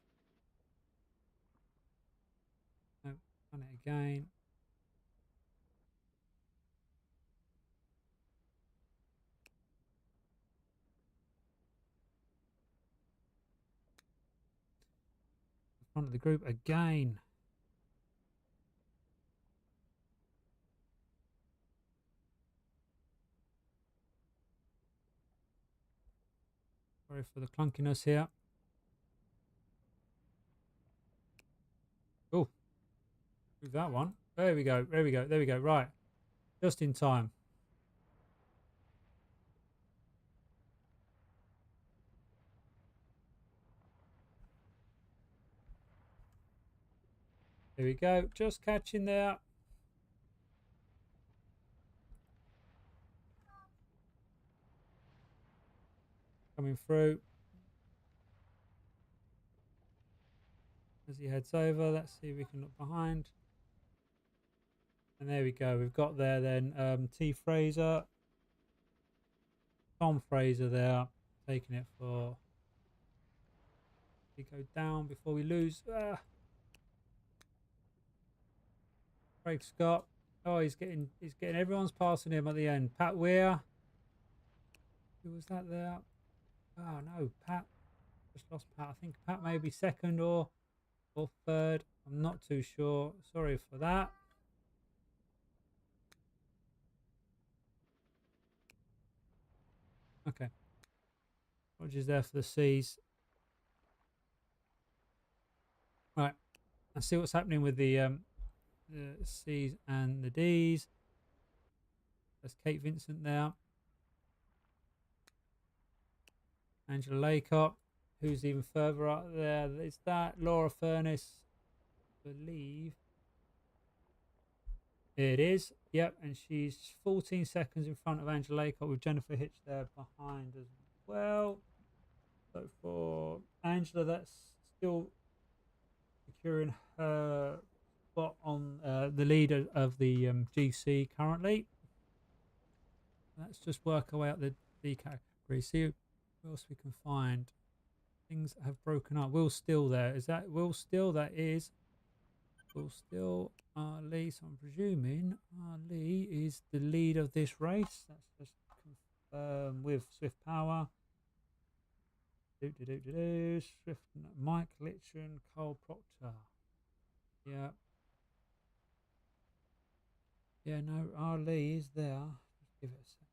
Nope, run it again. Front of the group again. Sorry for the clunkiness here. Oh, move that one. There we go. There we go. There we go. Right. Just in time. There we go. Just catching there. Coming through. As he heads over, let's see if we can look behind. And there we go. We've got there then T Fraser, Tom Fraser there, taking it for. We go down before we lose. Craig Scott. Oh, he's getting everyone's passing him at the end. Pat Weir. Who was that there? Oh no, Pat. Just lost Pat. I think Pat may be second or third. I'm not too sure. Sorry for that. Okay. Roger's there for the C's. Right. Let's see what's happening with the C's and the D's. There's Kate Vincent there. Angela Laycock. Who's even further up there? Is that Laura Furness? I believe. It is. Yep. And she's 14 seconds in front of Angela Laycock with Jennifer Hitch there behind as well. So for Angela, that's still securing her spot on the leader of the GC currently. Let's just work our way up the D category. See what else we can find. Things have broken up. Will Still there. Is that Will Still? That is Will Still. Lee. So I'm presuming Lee is the lead of this race. That's just confirmed with Swift Power. Swift, Mike Litchen, Cole Proctor. Yeah. Yeah, no, R. Lee is there. Just give it a sec.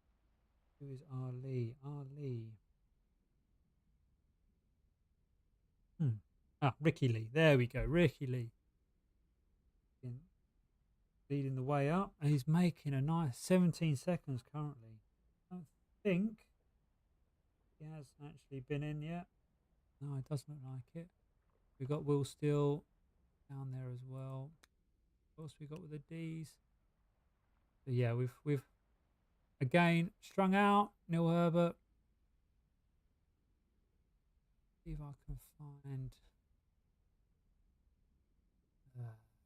Who is R. Lee? R. Lee. Ricky Lee. There we go. Ricky Lee. Leading the way up. And he's making a nice 17 seconds currently. I don't think he has actually been in yet. No, it doesn't look like it. We've got Will Still down there as well. What else we got with the D's? So yeah, we've again strung out Neil Herbert. See if I can find.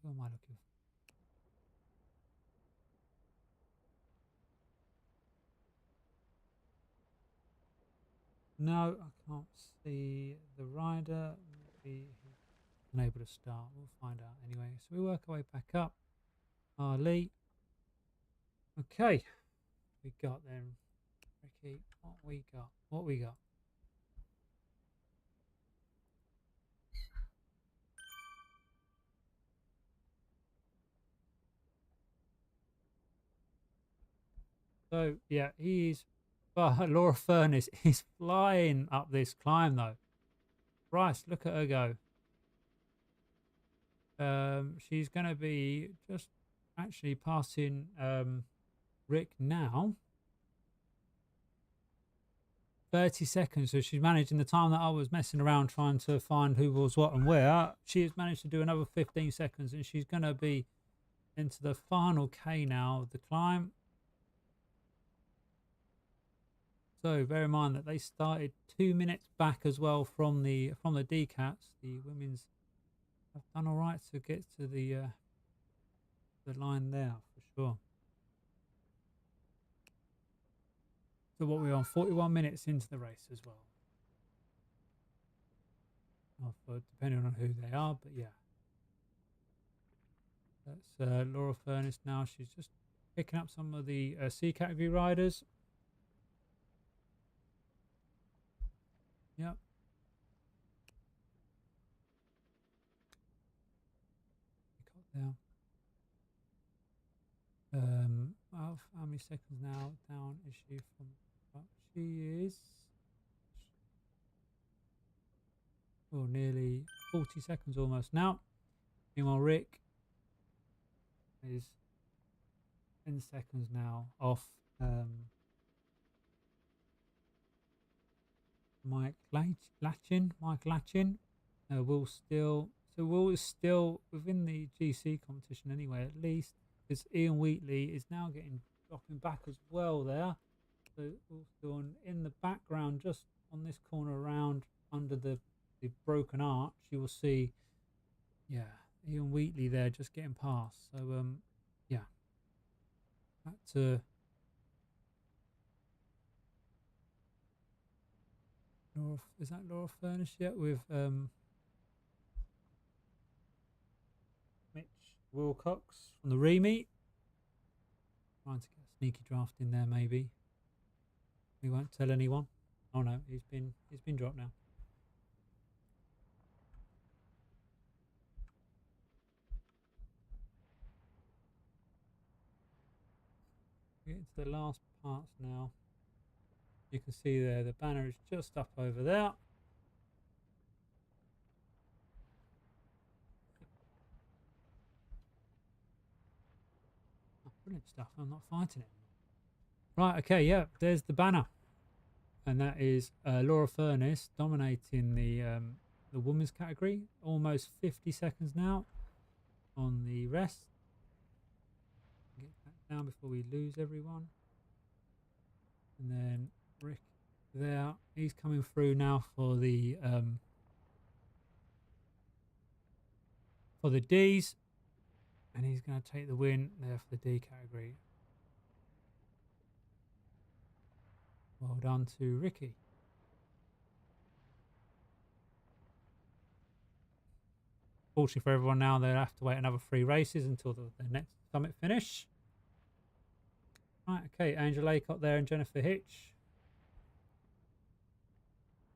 Who am I looking for? No, I can't see the rider. Maybe he's unable to start. We'll find out anyway. So we work our way back up. Lee. Okay. We got then. Ricky, what we got? What we got? So yeah, he's Laura Furness is flying up this climb though. Bryce, look at her go. She's gonna be just actually passing Rick now. 30 seconds, so she's managed in the time that I was messing around trying to find who was what and where. She has managed to do another 15 seconds and she's gonna be into the final K now of the climb. So bear in mind that they started 2 minutes back as well from the DCATs. The women's have done all right to get to the line there for sure. So what we're on 41 minutes into the race as well. Depending on who they are, but yeah. That's Laura Furness now. She's just picking up some of the C category riders. Yep. There. How many seconds now down is she from? She is nearly 40 seconds almost now. Meanwhile, Rick is 10 seconds now off Mike Latchin. Will is still within the GC competition anyway, at least, because Ian Wheatley is now dropping back as well there. So Will's still in the background, just on this corner around under the broken arch. You will see, yeah, Ian Wheatley there just getting past. So yeah, back to Laura. Is that Laura Furnish yet with Mitch Wilcox from the Remy? Trying to get a sneaky draft in there, maybe. We won't tell anyone. Oh no, he's been dropped now. Getting to the last parts now. You can see there the banner is just up over there. Oh, brilliant stuff. I'm not fighting it anymore. Right, okay, yeah, there's the banner. And that is Laura Furness dominating the women's category. Almost 50 seconds now on the rest. Get that down before we lose everyone. And then Rick there. He's coming through now for the D's. And he's going to take the win there for the D category. Well done to Ricky. Fortunately for everyone now, they'll have to wait another 3 races until the next summit finish. Right, okay, Angela Laycott there and Jennifer Hitch.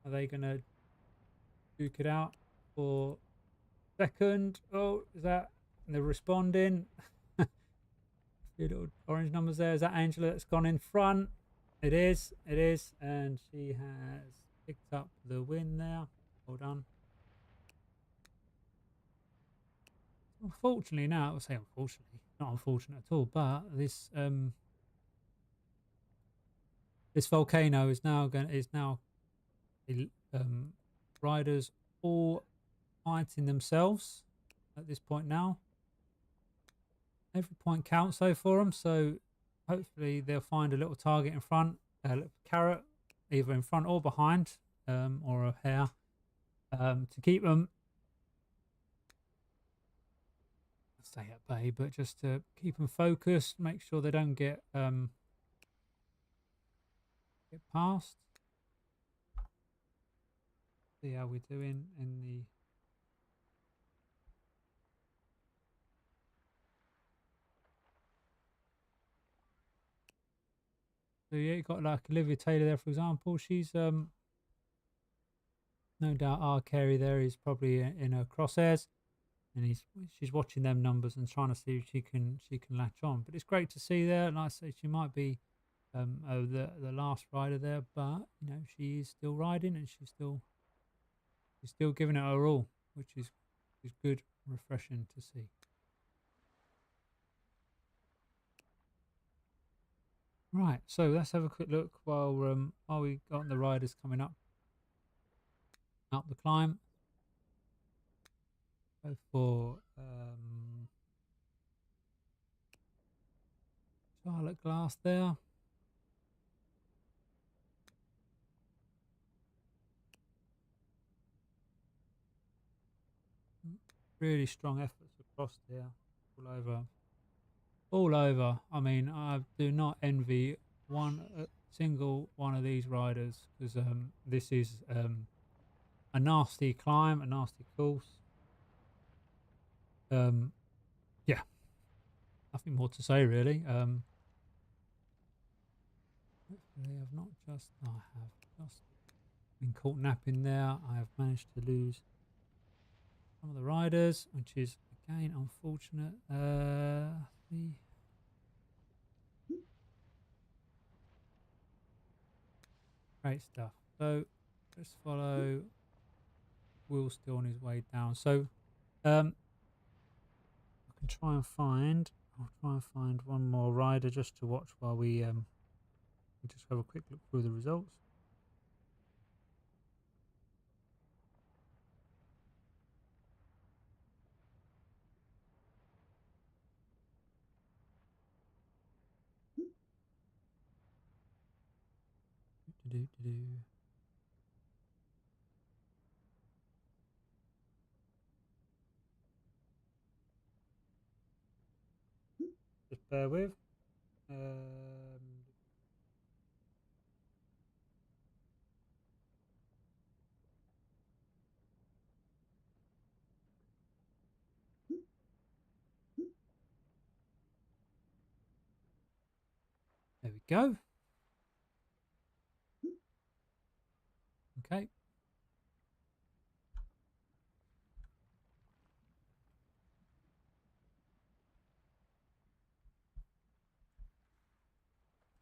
Are they going to duke it out for second? Oh, is that... They're responding. A few little orange numbers there. Is that Angela that's gone in front? It is, and she has picked up the win there. Well done. Unfortunately now, I would say unfortunately, not unfortunate at all, but this this volcano is now riders all fighting themselves at this point now. Every point counts though for them, so hopefully they'll find a little target in front, a little carrot, either in front or behind, or a hare, to keep them, stay at bay, but just to keep them focused, make sure they don't get past. See how we're doing in the... So yeah, you got like Olivia Taylor there, for example. She's no doubt our Carey there is probably in her crosshairs, and she's watching them numbers and trying to see if she can latch on. But it's great to see there. Like I say, she might be the last rider there, but you know she is still riding and she's still giving it her all, which is good, refreshing to see. Right, so let's have a quick look while we got the riders coming up the climb. Go for Charlotte Glass there. Really strong efforts across there, all over. I mean, I do not envy one single one of these riders, because this is a nasty climb, a nasty course. Yeah, nothing more to say really. Hopefully I have just been caught napping there. I have managed to lose some of the riders, which is again unfortunate. Great stuff. So let's follow Will still on his way down. So I can try and find... I'll try and find one more rider just to watch while we just have a quick look through the results. Just bear with. There we go. Okay.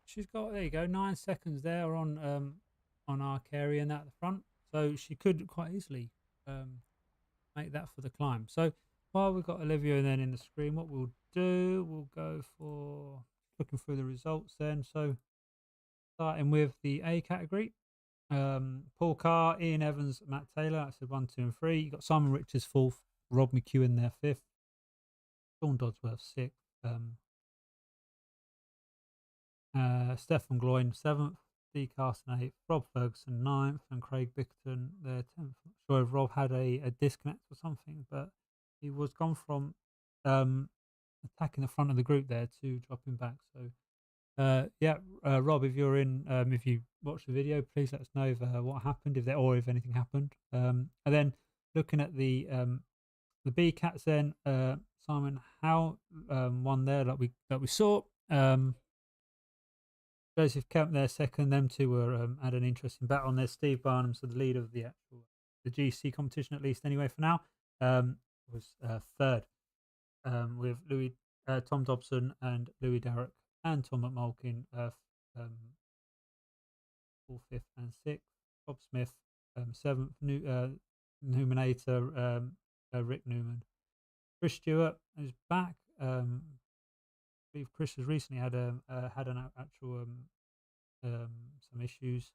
She's got, there you go, 9 seconds there on our carry at the front. So she could quite easily make that for the climb. So while we've got Olivia then in the screen, what we'll do, we'll go for looking through the results then. So starting with the A category. Paul Carr, Ian Evans, Matt Taylor. I said 1, 2, and 3. You got Simon Richards 4th, Rob McEwen there 5th, Sean Dodsworth 6th, Stefan Gloyn 7th, Dee Carson 8th, Rob Ferguson 9th, and Craig Bickerton there 10th. Not sure if Rob had a disconnect or something, but he was gone from attacking the front of the group there to dropping back. So Rob, if you're in, if you watch the video, please let us know if, what happened, if anything happened. And then looking at the B cats, then Simon Howe won there, like we saw. Joseph Kemp there second. Them two were had an interesting battle on there. Steve Barnum, so the leader of the GC competition, at least anyway for now, was third, with Tom Dobson and Louis Darroch and Tom McMulkin, 4th, 5th, and 6th. Bob Smith, 7th. Newmanator, Rick Newman. Chris Stewart is back. I believe Chris has recently had an actual some issues.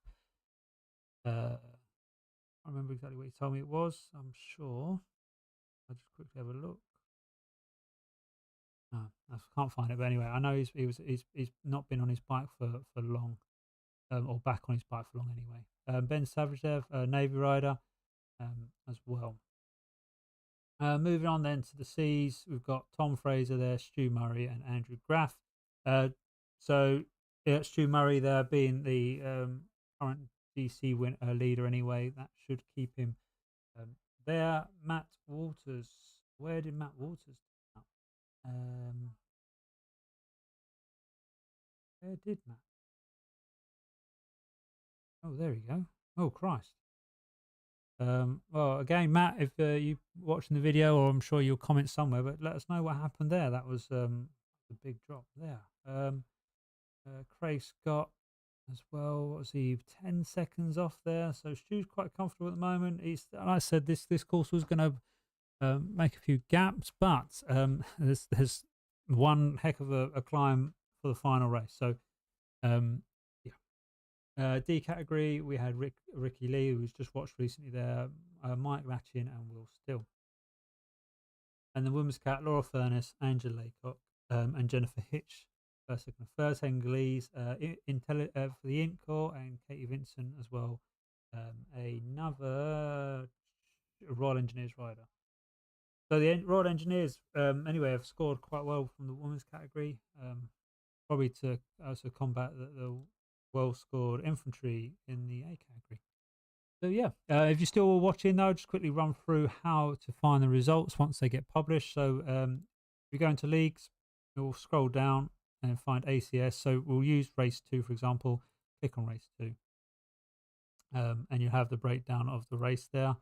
I can't remember exactly what he told me it was. I'm sure. I'll just quickly have a look. No, I can't find it. But anyway, I know he's not been on his bike for long, or back on his bike for long anyway. Ben Savage there, Navy rider, as well. Moving on then to the C's, we've got Tom Fraser there, Stu Murray, and Andrew Graff. So Stu Murray there being the current GC leader anyway, that should keep him there. Matt Waters, where did Matt Waters come out? Where did Matt? Oh, there you go. Oh, Christ. Well, again, Matt, if you're watching the video, or I'm sure you'll comment somewhere, but let us know what happened there. That was a big drop there. Craig Scott as well. What was he? 10 seconds off there. So Stu's quite comfortable at the moment. Like I said, this course was going to make a few gaps, but there's one heck of a climb for the final race. So D category, we had Ricky Lee, who was just watched recently there, Mike Matchin, and Will Still. And the women's cat, Laura Furness, Angela Laycock, and Jennifer Hitch. First, second, third, Henglese, for the Incore, and Katie Vincent as well. Another Royal Engineers rider. So the Royal Engineers, anyway, have scored quite well from the women's category, probably to also combat the well-scored infantry in the A category. So yeah, if you're still watching though, just quickly run through how to find the results once they get published. So if you go into leagues, you'll scroll down and find ACeRS. So we'll use race 2, for example. Click on race 2. And you have the breakdown of the race there.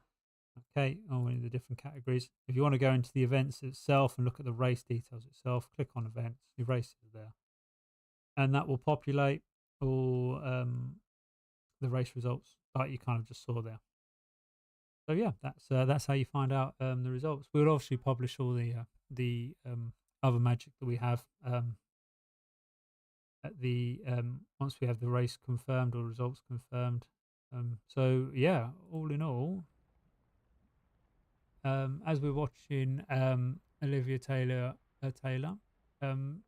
Okay, in the different categories. If you want to go into the events itself and look at the race details itself, click on events. Your race is there. And that will populate all the race results like you kind of just saw there. So yeah, that's how you find out the results. We'll obviously publish all the other magic that we have at the once we have the race confirmed or results confirmed. So yeah, all in all, as we're watching Olivia Taylor um,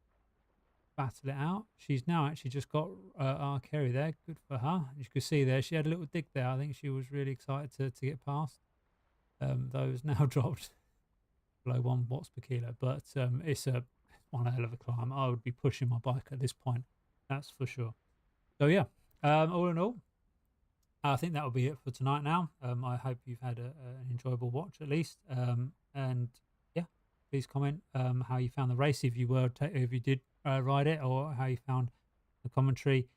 battle it out, she's now actually just got our Kerry there. Good for her. You could see there she had a little dig there. I think she was really excited to get past. Those now dropped below 1 watts per kilo, but it's one hell of a climb. I would be pushing my bike at this point, that's for sure. So yeah, all in all, I think that will be it for tonight now. I hope you've had an enjoyable watch at least. And yeah, please comment how you found the race, if you if you did ride it, or how you found the commentary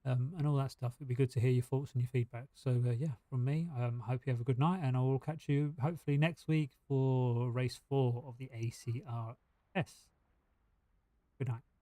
and all that stuff. It'd be good to hear your thoughts and your feedback. So yeah, from me, hope you have a good night, and I will catch you hopefully next week for race 4 of the ACRS. Good night.